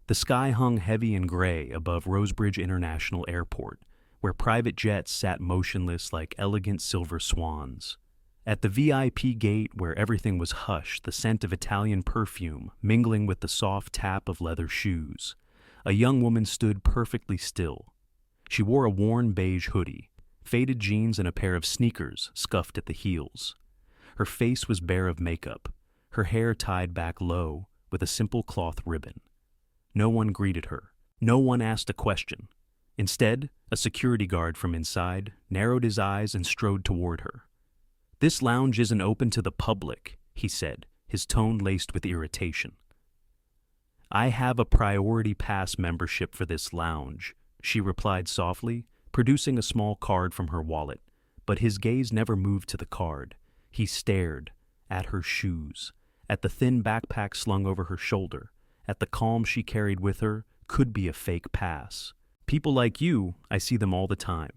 The sky hung heavy and gray above Rosebridge International Airport, where private jets sat motionless like elegant silver swans. At the VIP gate, where everything was hushed, the scent of Italian perfume mingling with the soft tap of leather shoes, a young woman stood perfectly still. She wore a worn beige hoodie, faded jeans, and a pair of sneakers scuffed at the heels. Her face was bare of makeup, her hair tied back low with a simple cloth ribbon. No one greeted her. No one asked a question. Instead, a security guard from inside narrowed his eyes and strode toward her. "This lounge isn't open to the public," he said, his tone laced with irritation. "I have a priority pass membership for this lounge," she replied softly, producing a small card from her wallet, but his gaze never moved to the card. He stared at her shoes, at the thin backpack slung over her shoulder, at the calm she carried with her could be a fake pass. "People like you, I see them all the time."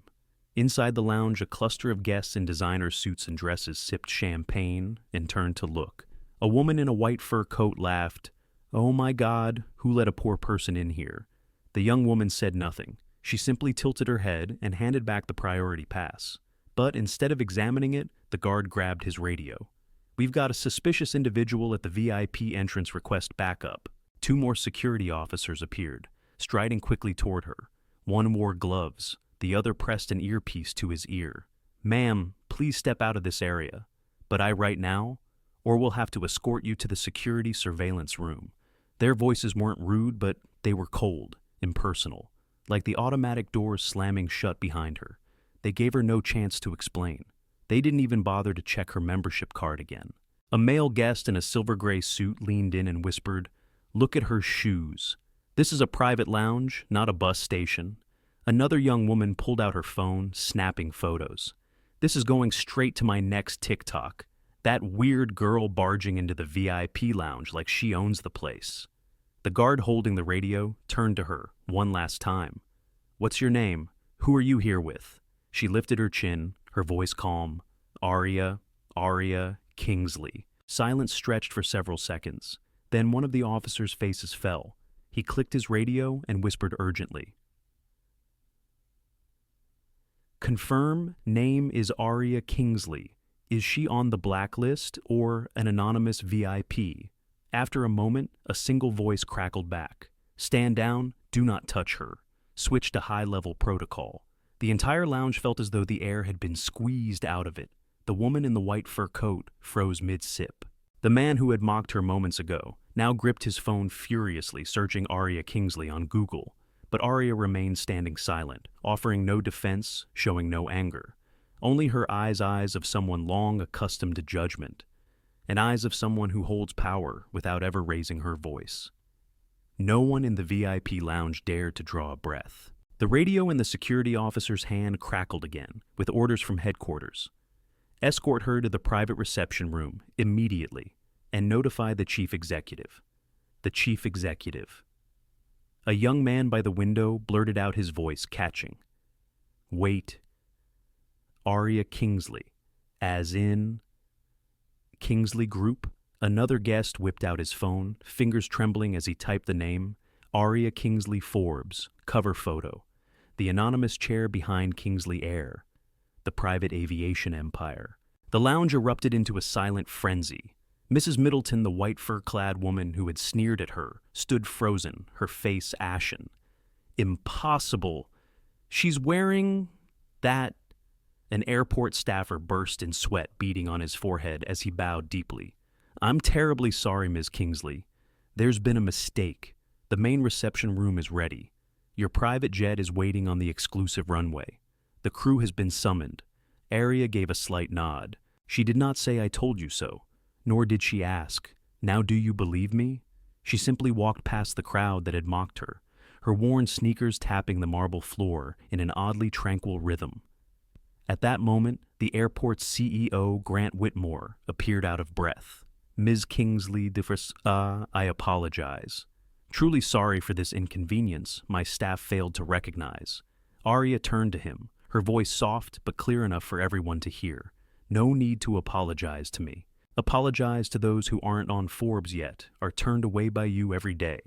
Inside the lounge, a cluster of guests in designer suits and dresses sipped champagne and turned to look. A woman in a white fur coat laughed. "Oh my God, who let a poor person in here?" The young woman said nothing. She simply tilted her head and handed back the priority pass. But instead of examining it, the guard grabbed his radio. "We've got a suspicious individual at the VIP entrance, request backup." Two more security officers appeared, striding quickly toward her. One wore gloves, the other pressed an earpiece to his ear. "Ma'am, please step out of this area. But right now, or we'll have to escort you to the security surveillance room." Their voices weren't rude, but they were cold, impersonal, like the automatic doors slamming shut behind her. They gave her no chance to explain. They didn't even bother to check her membership card again. A male guest in a silver-gray suit leaned in and whispered, "Look at her shoes. This is a private lounge, not a bus station." Another young woman pulled out her phone, snapping photos. "This is going straight to my next TikTok. That weird girl barging into the VIP lounge like she owns the place." The guard holding the radio turned to her one last time. "What's your name? Who are you here with?" She lifted her chin, her voice calm. Aria Kingsley." Silence stretched for several seconds. Then one of the officers' faces fell. He clicked his radio and whispered urgently, "Confirm, name is Aria Kingsley. Is she on the blacklist or an anonymous VIP?" After a moment, a single voice crackled back. "Stand down, do not touch her. Switch to high-level protocol." The entire lounge felt as though the air had been squeezed out of it. The woman in the white fur coat froze mid-sip. The man who had mocked her moments ago now gripped his phone furiously, searching Aria Kingsley on Google. But Aria remained standing silent, offering no defense, showing no anger. Only her eyes of someone long accustomed to judgment, and eyes of someone who holds power without ever raising her voice. No one in the VIP lounge dared to draw a breath. The radio in the security officer's hand crackled again, with orders from headquarters. "Escort her to the private reception room immediately and notify the chief executive." The chief executive. A young man by the window blurted out, his voice catching. "Wait. Aria Kingsley, as in Kingsley Group?" Another guest whipped out his phone, fingers trembling as he typed the name. Aria Kingsley Forbes, cover photo. The anonymous chair behind Kingsley Air, the private aviation empire. The lounge erupted into a silent frenzy. Mrs. Middleton, the white fur-clad woman who had sneered at her, stood frozen, her face ashen. "Impossible. She's wearing that." An airport staffer burst in sweat beading on his forehead as he bowed deeply. "I'm terribly sorry, Ms. Kingsley. There's been a mistake. The main reception room is ready. Your private jet is waiting on the exclusive runway. The crew has been summoned." Aria gave a slight nod. She did not say, "I told you so," nor did she ask, "Now do you believe me?" She simply walked past the crowd that had mocked her, her worn sneakers tapping the marble floor in an oddly tranquil rhythm. At that moment, the airport's CEO, Grant Whitmore, appeared out of breath. "Ms. Kingsley, I apologize. Truly sorry for this inconvenience my staff failed to recognize." Aria turned to him, her voice soft but clear enough for everyone to hear. "No need to apologize to me. Apologize to those who aren't on Forbes yet, are turned away by you every day.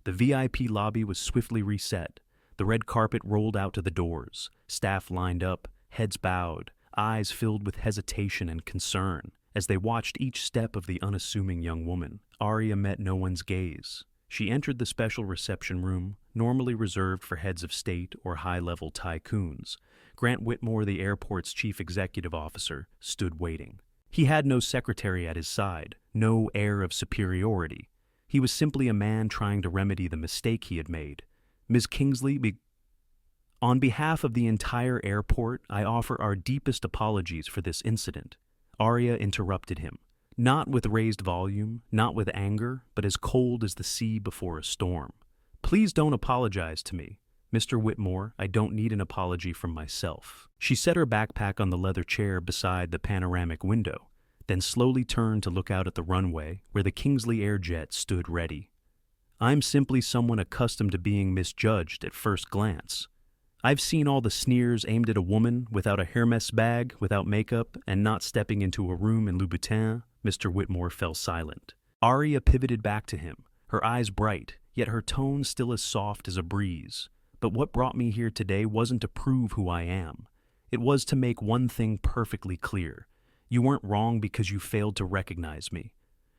The VIP lobby was swiftly reset. The red carpet rolled out to the doors. Staff lined up, heads bowed, eyes filled with hesitation and concern. As they watched each step of the unassuming young woman, Arya met no one's gaze. She entered the special reception room, normally reserved for heads of state or high-level tycoons. Grant Whitmore, the airport's chief executive officer, stood waiting. He had no secretary at his side, no air of superiority. He was simply a man trying to remedy the mistake he had made. Ms. Kingsley, on behalf of the entire airport, I offer our deepest apologies for this incident. Arya interrupted him, not with raised volume, not with anger, but as cold as the sea before a storm. Please don't apologize to me. Mr. Whitmore, I don't need an apology from myself. She set her backpack on the leather chair beside the panoramic window, then slowly turned to look out at the runway where the Kingsley Airjet stood ready. I'm simply someone accustomed to being misjudged at first glance. I've seen all the sneers aimed at a woman without a Hermes bag, without makeup, and not stepping into a room in Louboutin. Mr. Whitmore fell silent. Arya pivoted back to him, her eyes bright, yet her tone still as soft as a breeze. But what brought me here today wasn't to prove who I am. It was to make one thing perfectly clear. You weren't wrong because you failed to recognize me.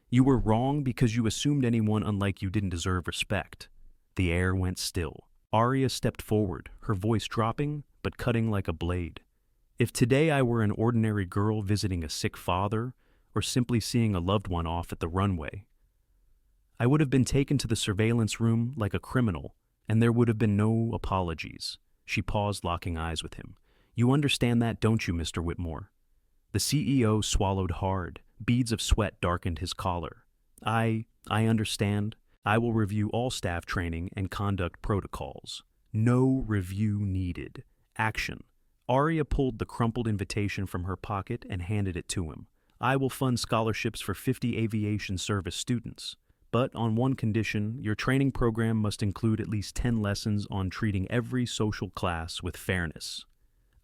You were wrong because you assumed anyone unlike you didn't deserve respect. The air went still. Arya stepped forward, her voice dropping, but cutting like a blade. If today I were an ordinary girl visiting a sick father, or simply seeing a loved one off at the runway, I would have been taken to the surveillance room like a criminal, and there would have been no apologies. She paused, locking eyes with him. You understand that, don't you, Mr. Whitmore? The CEO swallowed hard. Beads of sweat darkened his collar. I understand. I will review all staff training and conduct protocols. No review needed. Action. Arya pulled the crumpled invitation from her pocket and handed it to him. I will fund scholarships for 50 aviation service students. But on one condition, your training program must include at least 10 lessons on treating every social class with fairness.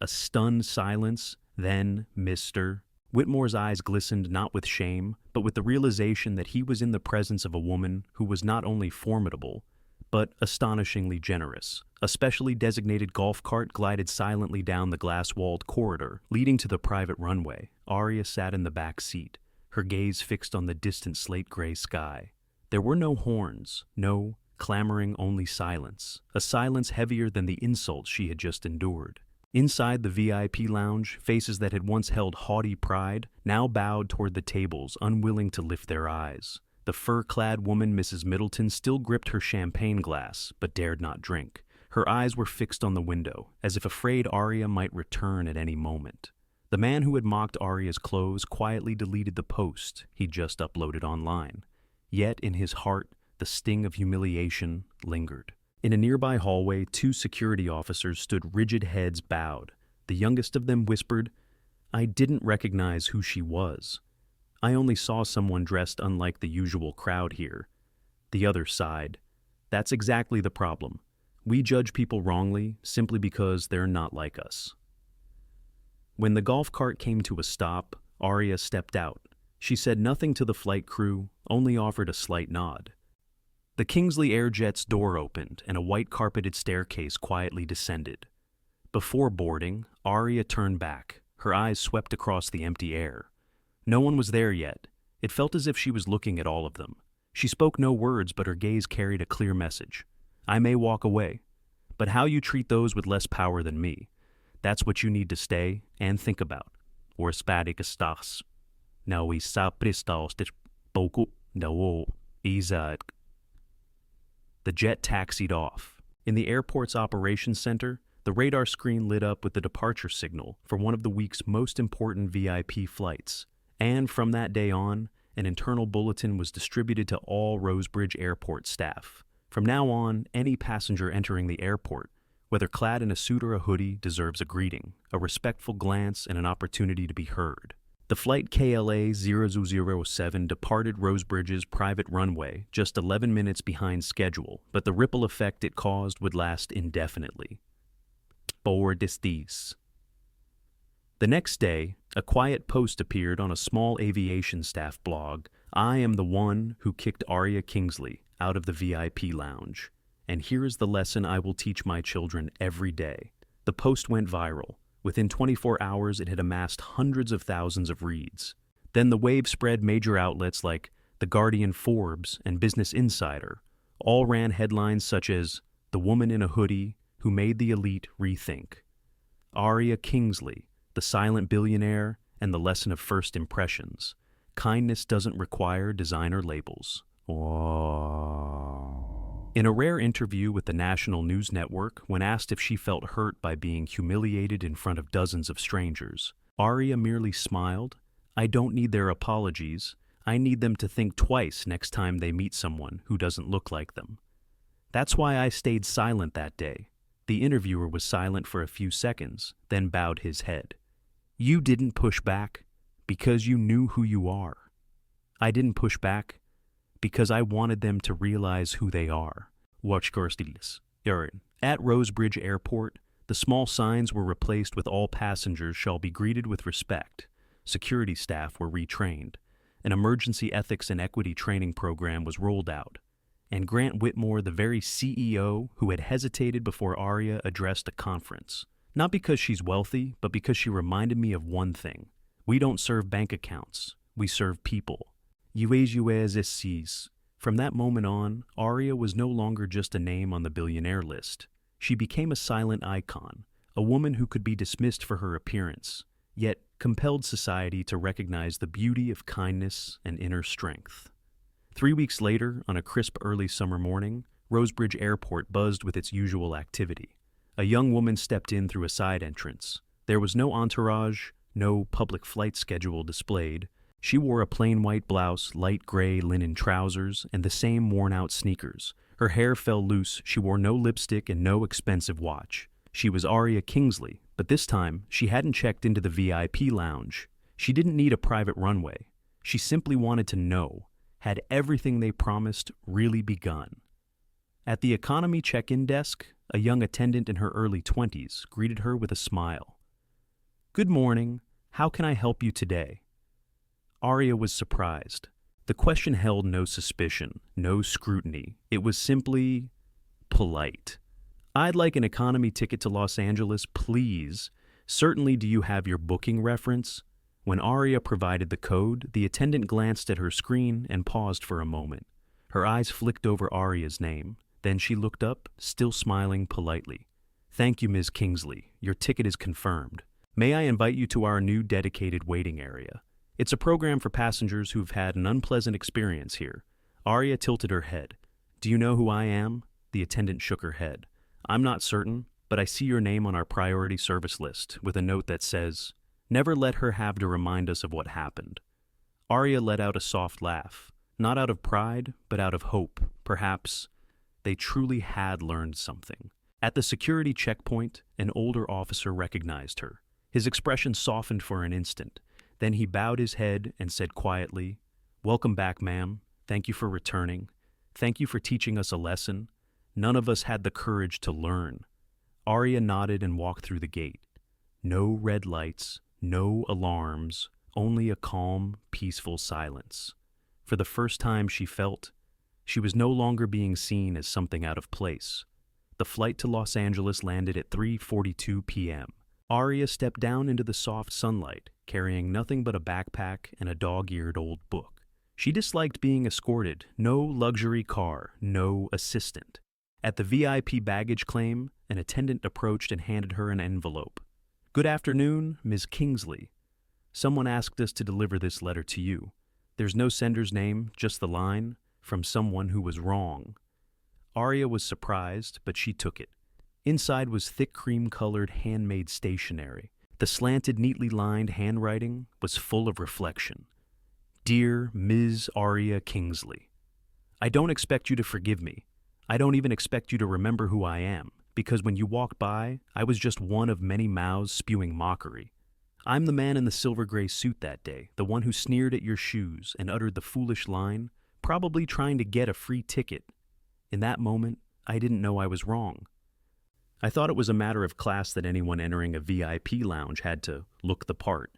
A stunned silence, then Mr. Whitmore's eyes glistened not with shame, but with the realization that he was in the presence of a woman who was not only formidable, but astonishingly generous. A specially designated golf cart glided silently down the glass-walled corridor, leading to the private runway. Arya sat in the back seat, her gaze fixed on the distant slate-gray sky. There were no horns, no clamoring, only silence, a silence heavier than the insults she had just endured. Inside the VIP lounge, faces that had once held haughty pride now bowed toward the tables, unwilling to lift their eyes. The fur-clad woman, Mrs. Middleton, still gripped her champagne glass, but dared not drink. Her eyes were fixed on the window, as if afraid Arya might return at any moment. The man who had mocked Arya's clothes quietly deleted the post he'd just uploaded online. Yet in his heart, the sting of humiliation lingered. In a nearby hallway, 2 security officers stood, rigid heads bowed. The youngest of them whispered, I didn't recognize who she was. I only saw someone dressed unlike the usual crowd here. The other sighed. That's exactly the problem. We judge people wrongly simply because they're not like us. When the golf cart came to a stop, Arya stepped out. She said nothing to the flight crew, only offered a slight nod. The Kingsley Airjet's door opened and a white-carpeted staircase quietly descended. Before boarding, Arya turned back, her eyes swept across the empty air. No one was there yet. It felt as if she was looking at all of them. She spoke no words, but her gaze carried a clear message. I may walk away, but how you treat those with less power than me, that's what you need to stay and think about. Or espatic estás. Now isa prestaos pouco no isa. The jet taxied off. In the airport's operations center, the radar screen lit up with the departure signal for one of the week's most important VIP flights. And from that day on, an internal bulletin was distributed to all Rosebridge Airport staff. From now on, any passenger entering the airport, whether clad in a suit or a hoodie, deserves a greeting, a respectful glance, and an opportunity to be heard. The flight KLA 0007 departed Rosebridge's private runway just 11 minutes behind schedule, but the ripple effect it caused would last indefinitely. Por destis. The next day, a quiet post appeared on a small aviation staff blog. I am the one who kicked Arya Kingsley. out of the VIP lounge. And here is the lesson I will teach my children every day. The post went viral. Within 24 hours, it had amassed hundreds of thousands of reads. Then the wave spread major outlets like The Guardian, Forbes, and Business Insider. All ran headlines such as, "The Woman in a Hoodie Who Made the Elite Rethink," Aria Kingsley, the Silent Billionaire, and the Lesson of First Impressions. Kindness doesn't require designer labels. Oh. In a rare interview with the National News Network, when asked if she felt hurt by being humiliated in front of dozens of strangers, Aria merely smiled. "I don't need their apologies. I need them to think twice next time they meet someone who doesn't look like them." That's why I stayed silent that day. The interviewer was silent for a few seconds, then bowed his head. "You didn't push back because you knew who you are. I didn't push back because I wanted them to realize who they are." At Rosebridge Airport, the small signs were replaced with "All passengers shall be greeted with respect." Security staff were retrained. An emergency ethics and equity training program was rolled out. And Grant Whitmore, the very CEO who had hesitated before Aria addressed a conference. Not because she's wealthy, but because she reminded me of one thing. We don't serve bank accounts. We serve people. From that moment on, Aria was no longer just a name on the billionaire list. She became a silent icon, a woman who could be dismissed for her appearance, yet compelled society to recognize the beauty of kindness and inner strength. 3 weeks later, on a crisp early summer morning, Rosebridge Airport buzzed with its usual activity. A young woman stepped in through a side entrance. There was no entourage, no public flight schedule displayed. She wore a plain white blouse, light gray linen trousers, and the same worn-out sneakers. Her hair fell loose, she wore no lipstick and no expensive watch. She was Aria Kingsley, but this time, she hadn't checked into the VIP lounge. She didn't need a private runway. She simply wanted to know, had everything they promised really begun? At the economy check-in desk, a young attendant in her early 20s greeted her with a smile. "Good morning. How can I help you today?" Aria was surprised. The question held no suspicion, no scrutiny. It was simply polite. "I'd like an economy ticket to Los Angeles, please. Certainly, do you have your booking reference?" When Aria provided the code, the attendant glanced at her screen and paused for a moment. Her eyes flicked over Aria's name. Then she looked up, still smiling politely. "Thank you, Ms. Kingsley. Your ticket is confirmed. May I invite you to our new dedicated waiting area? It's a program for passengers who've had an unpleasant experience here." Aria tilted her head. "Do you know who I am?" The attendant shook her head. "I'm not certain, but I see your name on our priority service list with a note that says, 'Never let her have to remind us of what happened.'" Aria let out a soft laugh, not out of pride, but out of hope. Perhaps they truly had learned something. At the security checkpoint, an older officer recognized her. His expression softened for an instant. Then he bowed his head and said quietly, "Welcome back, ma'am. Thank you for returning. Thank you for teaching us a lesson. None of us had the courage to learn." Aria nodded and walked through the gate. No red lights, no alarms, only a calm, peaceful silence. For the first time she felt she was no longer being seen as something out of place. The flight to Los Angeles landed at 3:42 p.m. Aria stepped down into the soft sunlight, carrying nothing but a backpack and a dog-eared old book. She disliked being escorted, no luxury car, no assistant. At the VIP baggage claim, an attendant approached and handed her an envelope. "Good afternoon, Ms. Kingsley. Someone asked us to deliver this letter to you. There's no sender's name, just the line, 'From someone who was wrong.'" Aria was surprised, but she took it. Inside was thick cream-colored handmade stationery. The slanted, neatly lined handwriting was full of reflection. "Dear Ms. Aria Kingsley, I don't expect you to forgive me. I don't even expect you to remember who I am, because when you walked by, I was just one of many mouths spewing mockery. I'm the man in the silver-gray suit that day, the one who sneered at your shoes and uttered the foolish line, probably trying to get a free ticket. In that moment, I didn't know I was wrong. I thought it was a matter of class that anyone entering a VIP lounge had to look the part.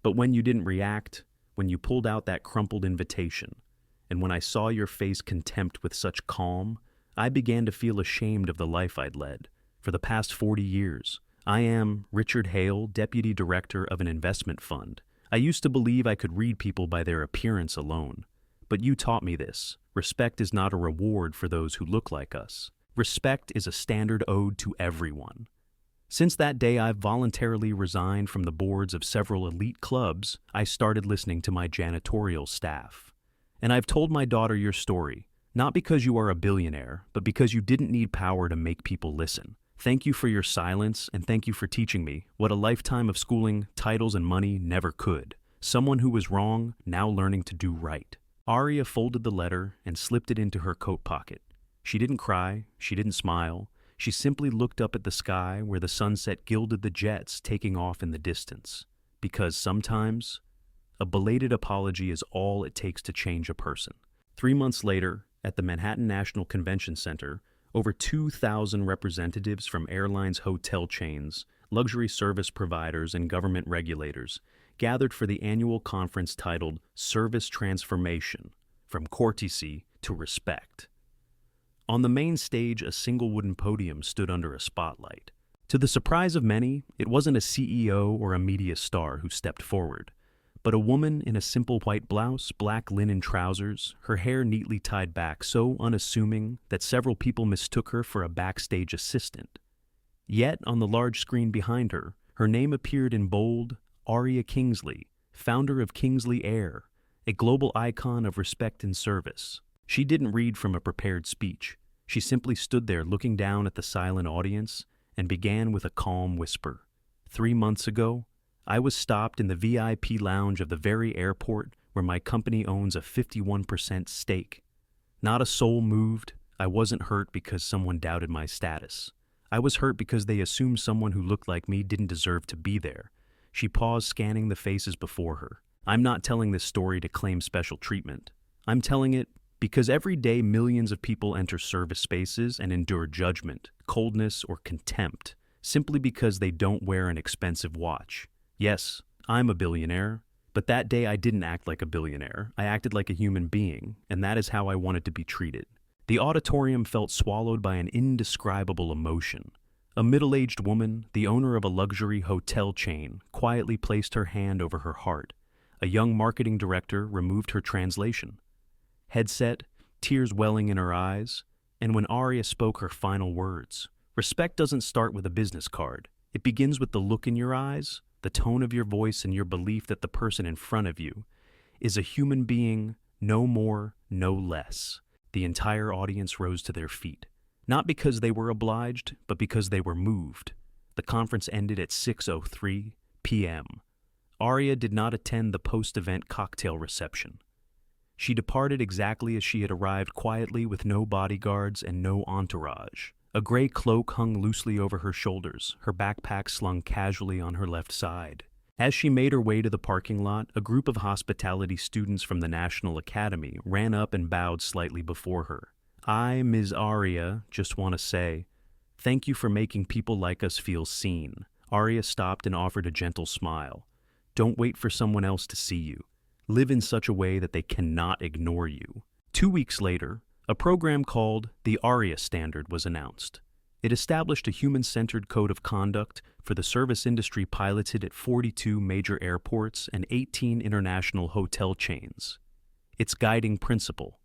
But when you didn't react, when you pulled out that crumpled invitation, and when I saw your face contempt with such calm, I began to feel ashamed of the life I'd led. For the past 40 years, I am Richard Hale, Deputy Director of an investment fund. I used to believe I could read people by their appearance alone. But you taught me this. Respect is not a reward for those who look like us. Respect is a standard owed to everyone. Since that day, I've voluntarily resigned from the boards of several elite clubs. I started listening to my janitorial staff. And I've told my daughter your story, not because you are a billionaire, but because you didn't need power to make people listen. Thank you for your silence, and thank you for teaching me what a lifetime of schooling, titles, and money never could. Someone who was wrong, now learning to do right. Aria folded the letter and slipped it into her coat pocket. She didn't cry, she didn't smile. She simply looked up at the sky where the sunset gilded the jets taking off in the distance. Because sometimes, a belated apology is all it takes to change a person. 3 months later, at the Manhattan National Convention Center, over 2,000 representatives from airlines, hotel chains, luxury service providers, and government regulators gathered for the annual conference titled Service Transformation, From Courtesy to Respect. On the main stage, a single wooden podium stood under a spotlight. To the surprise of many, it wasn't a CEO or a media star who stepped forward, but a woman in a simple white blouse, black linen trousers, her hair neatly tied back, so unassuming that several people mistook her for a backstage assistant. Yet, on the large screen behind her, her name appeared in bold: Aria Kingsley, founder of Kingsley Air, a global icon of respect and service. She didn't read from a prepared speech. She simply stood there looking down at the silent audience and began with a calm whisper. 3 months ago, I was stopped in the VIP lounge of the very airport where my company owns a 51% stake. Not a soul moved. I wasn't hurt because someone doubted my status. I was hurt because they assumed someone who looked like me didn't deserve to be there. She paused, scanning the faces before her. I'm not telling this story to claim special treatment. I'm telling it because every day millions of people enter service spaces and endure judgment, coldness, or contempt simply because they don't wear an expensive watch. Yes, I'm a billionaire, but that day I didn't act like a billionaire. I acted like a human being, and that is how I wanted to be treated. The auditorium felt swallowed by an indescribable emotion. A middle-aged woman, the owner of a luxury hotel chain, quietly placed her hand over her heart. A young marketing director removed her translation. Headset, tears welling in her eyes, and when Aria spoke her final words, respect doesn't start with a business card. It begins with the look in your eyes, the tone of your voice, and your belief that the person in front of you is a human being, no more, no less. The entire audience rose to their feet, not because they were obliged, but because they were moved. The conference ended at 6:03 p.m. Aria did not attend the post-event cocktail reception. She departed exactly as she had arrived, quietly, with no bodyguards and no entourage. A gray cloak hung loosely over her shoulders, her backpack slung casually on her left side. As she made her way to the parking lot, a group of hospitality students from the National Academy ran up and bowed slightly before her. I, Ms. Aria, just want to say, thank you for making people like us feel seen. Aria stopped and offered a gentle smile. Don't wait for someone else to see you. Live in such a way that they cannot ignore you. 2 weeks later, a program called the Aria Standard was announced. It established a human-centered code of conduct for the service industry piloted at 42 major airports and 18 international hotel chains. Its guiding principle: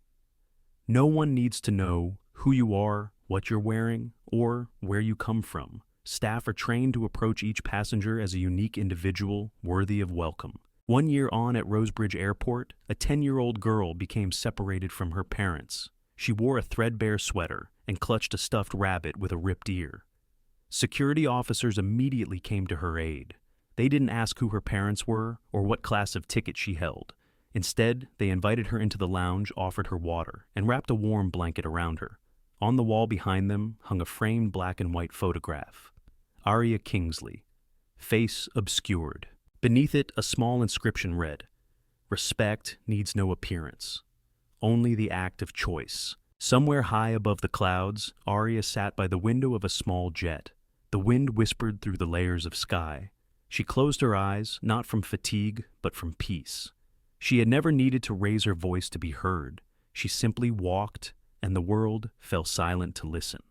no one needs to know who you are, what you're wearing, or where you come from. Staff are trained to approach each passenger as a unique individual worthy of welcome. 1 year on at Rosebridge Airport, a 10-year-old girl became separated from her parents. She wore a threadbare sweater and clutched a stuffed rabbit with a ripped ear. Security officers immediately came to her aid. They didn't ask who her parents were or what class of ticket she held. Instead, they invited her into the lounge, offered her water, and wrapped a warm blanket around her. On the wall behind them hung a framed black and white photograph. Aria Kingsley, face obscured. Beneath it, a small inscription read, "Respect needs no appearance, only the act of choice." Somewhere high above the clouds, Aria sat by the window of a small jet. The wind whispered through the layers of sky. She closed her eyes, not from fatigue, but from peace. She had never needed to raise her voice to be heard. She simply walked, and the world fell silent to listen.